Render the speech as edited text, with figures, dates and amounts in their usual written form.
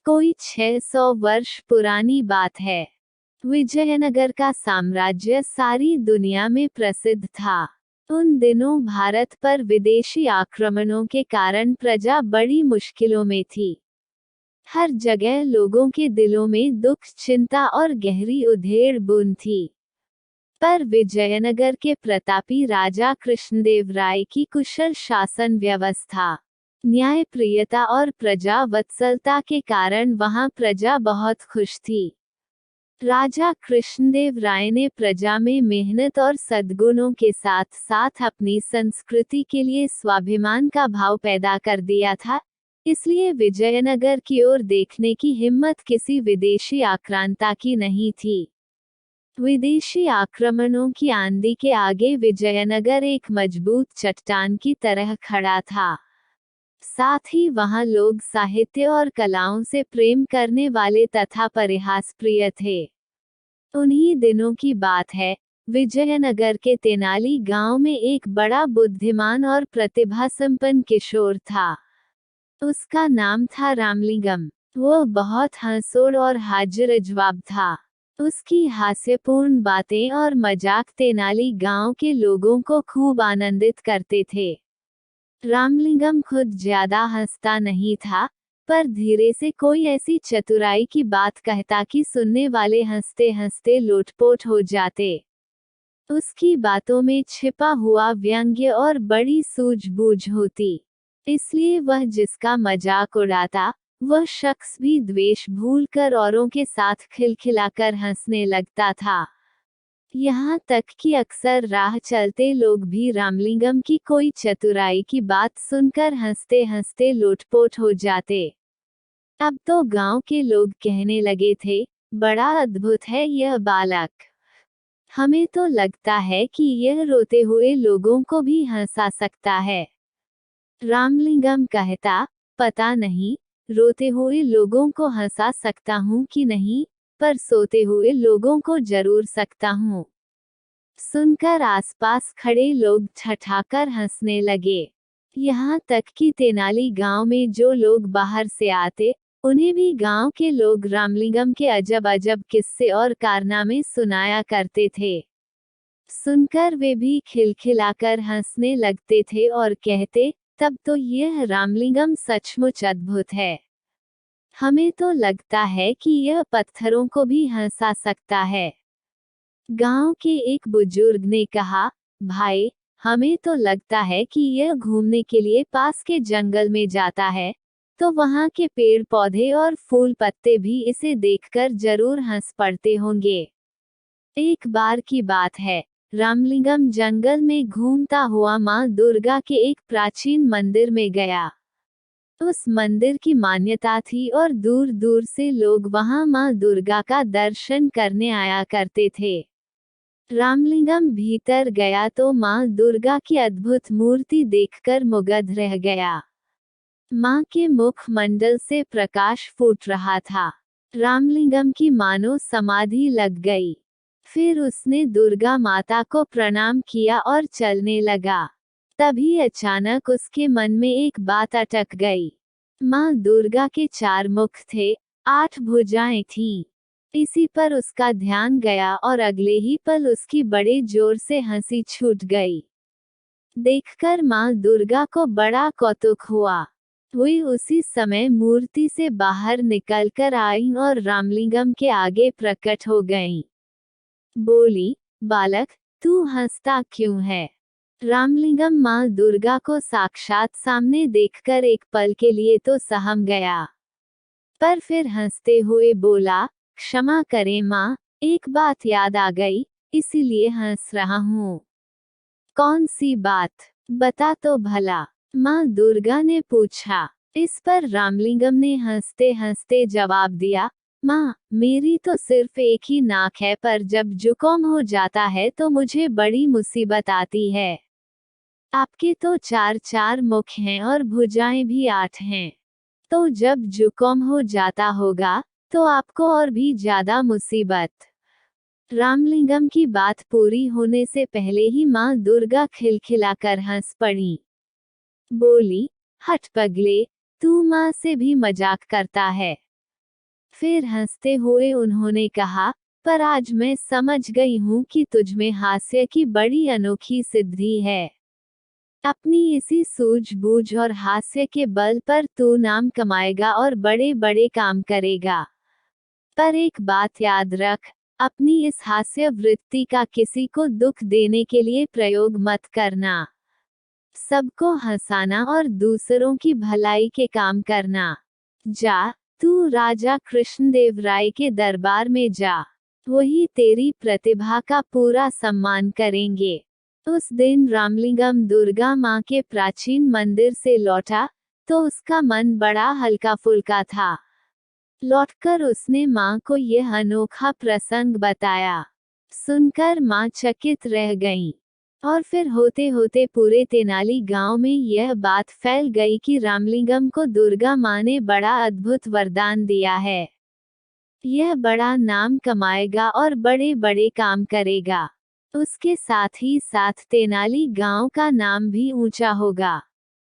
कोई 600 वर्ष पुरानी बात है। विजयनगर का साम्राज्य सारी दुनिया में प्रसिद्ध था। उन दिनों भारत पर विदेशी आक्रमणों के कारण प्रजा बड़ी मुश्किलों में थी। हर जगह लोगों के दिलों में दुख, चिंता और गहरी उधेड़-बुन थी। पर विजयनगर के प्रतापी राजा कृष्णदेव राय की कुशल शासन व्यवस्था, न्यायप्रियता और प्रजा वत्सलता के कारण वहां प्रजा बहुत खुश थी। राजा कृष्णदेव राय ने प्रजा में मेहनत और सद्गुणों के साथ साथ अपनी संस्कृति के लिए स्वाभिमान का भाव पैदा कर दिया था, इसलिए विजयनगर की ओर देखने की हिम्मत किसी विदेशी आक्रांता की नहीं थी। विदेशी आक्रमणों की आंधी के आगे विजयनगर एक मजबूत चट्टान की तरह खड़ा था। साथ ही वहां लोग साहित्य और कलाओं से प्रेम करने वाले तथा परिहास प्रिय थे। उन्हीं दिनों की बात है, विजयनगर के तेनाली गांव में एक बड़ा बुद्धिमान और प्रतिभा संपन्न किशोर था। उसका नाम था रामलिंगम। वो बहुत हंसोड़ और हाजिर-ए-जवाब था। उसकी हास्यपूर्ण बातें और मजाक तेनाली गांव के लोगों को खूब आनंदित करते थे। रामलिंगम खुद ज्यादा हंसता नहीं था, पर धीरे से कोई ऐसी चतुराई की बात कहता कि सुनने वाले हंसते हंसते लोटपोट हो जाते। उसकी बातों में छिपा हुआ व्यंग्य और बड़ी सूझबूझ होती, इसलिए वह जिसका मजाक उड़ाता, वह शख्स भी द्वेष भूलकर औरों के साथ खिलखिलाकर हंसने लगता था। यहाँ तक कि अक्सर राह चलते लोग भी रामलिंगम की कोई चतुराई की बात सुनकर हंसते हंसते लोटपोट हो जाते। अब तो गांव के लोग कहने लगे थे, बड़ा अद्भुत है यह बालक। हमें तो लगता है कि यह रोते हुए लोगों को भी हंसा सकता है। रामलिंगम कहता, पता नहीं, रोते हुए लोगों को हंसा सकता हूँ कि नहीं, पर सोते हुए लोगों को जरूर सकता हूँ। सुनकर आसपास खड़े लोग ठठाकर हंसने लगे। यहाँ तक कि तेनाली गांव में जो लोग बाहर से आते, उन्हें भी गांव के लोग रामलिंगम के अजब अजब किस्से और कारनामे सुनाया करते थे। सुनकर वे भी खिलखिलाकर हंसने लगते थे और कहते, तब तो यह रामलिंगम सचमुच अद्भुत है। हमें तो लगता है कि यह पत्थरों को भी हंसा सकता है। गांव के एक बुजुर्ग ने कहा, भाई, हमें तो लगता है कि यह घूमने के लिए पास के जंगल में जाता है, तो वहां के पेड़ पौधे और फूल पत्ते भी इसे देखकर जरूर हंस पड़ते होंगे। एक बार की बात है, रामलिंगम जंगल में घूमता हुआ मां दुर्गा के एक प्राचीन मंदिर में गया। उस मंदिर की मान्यता थी और दूर दूर से लोग वहां मां दुर्गा का दर्शन करने आया करते थे। रामलिंगम भीतर गया तो मां दुर्गा की अद्भुत मूर्ति देखकर मुग्ध रह गया। मां के मुख मंडल से प्रकाश फूट रहा था। रामलिंगम की मानो समाधि लग गई। फिर उसने दुर्गा माता को प्रणाम किया और चलने लगा। तभी अचानक उसके मन में एक बात अटक गई। मां दुर्गा के 4 मुख थे, 8 भुजाएं थीं। इसी पर उसका ध्यान गया और अगले ही पल उसकी बड़े जोर से हंसी छूट गई। देखकर मां दुर्गा को बड़ा कौतुक हुआ। वे उसी समय मूर्ति से बाहर निकलकर आईं और रामलिंगम के आगे प्रकट हो गईं। बोली, बालक, तू हंसता क्यों है? रामलिंगम मां दुर्गा को साक्षात सामने देखकर एक पल के लिए तो सहम गया, पर फिर हंसते हुए बोला, क्षमा करें मां, एक बात याद आ गई, इसीलिए हंस रहा हूँ। कौन सी बात? बता तो भला, मां दुर्गा ने पूछा। इस पर रामलिंगम ने हंसते हंसते जवाब दिया, मां, मेरी तो सिर्फ एक ही नाक है, पर जब जुकाम हो जाता है तो मुझे बड़ी मुसीबत आती है। आपके तो 4 मुख हैं और भुजाएं भी 8 हैं। तो जब जुकाम हो जाता होगा, तो आपको और भी ज्यादा मुसीबत। रामलिंगम की बात पूरी होने से पहले ही मां दुर्गा खिलखिलाकर हंस पड़ी। बोली, हट पगले, तू मां से भी मजाक करता है। फिर हंसते हुए उन्होंने कहा, पर आज मैं समझ गई हूँ कि तुझमें हास्य की बड़ी अनोखी सिद्धि है। अपनी इसी सूझबूझ और हास्य के बल पर तू नाम कमाएगा और बड़े बड़े काम करेगा। पर एक बात याद रख, अपनी इस हास्य वृत्ति का किसी को दुख देने के लिए प्रयोग मत करना। सबको हंसाना और दूसरों की भलाई के काम करना। जा, तू राजा कृष्णदेव राय के दरबार में जा। वही तेरी प्रतिभा का पूरा सम्मान करेंगे। उस दिन रामलिंगम दुर्गा माँ के प्राचीन मंदिर से लौटा, तो उसका मन बड़ा हल्का फुल्का था। लौटकर उसने माँ को यह अनोखा प्रसंग बताया। सुनकर माँ चकित रह गईं। और फिर होते होते पूरे तेनाली गांव में यह बात फैल गई कि रामलिंगम को दुर्गा माँ ने बड़ा अद्भुत वरदान दिया है। यह बड़ा नाम कमाएगा और बड़े बड़े काम करेगा। उसके साथ ही साथ तेनाली गांव का नाम भी ऊंचा होगा।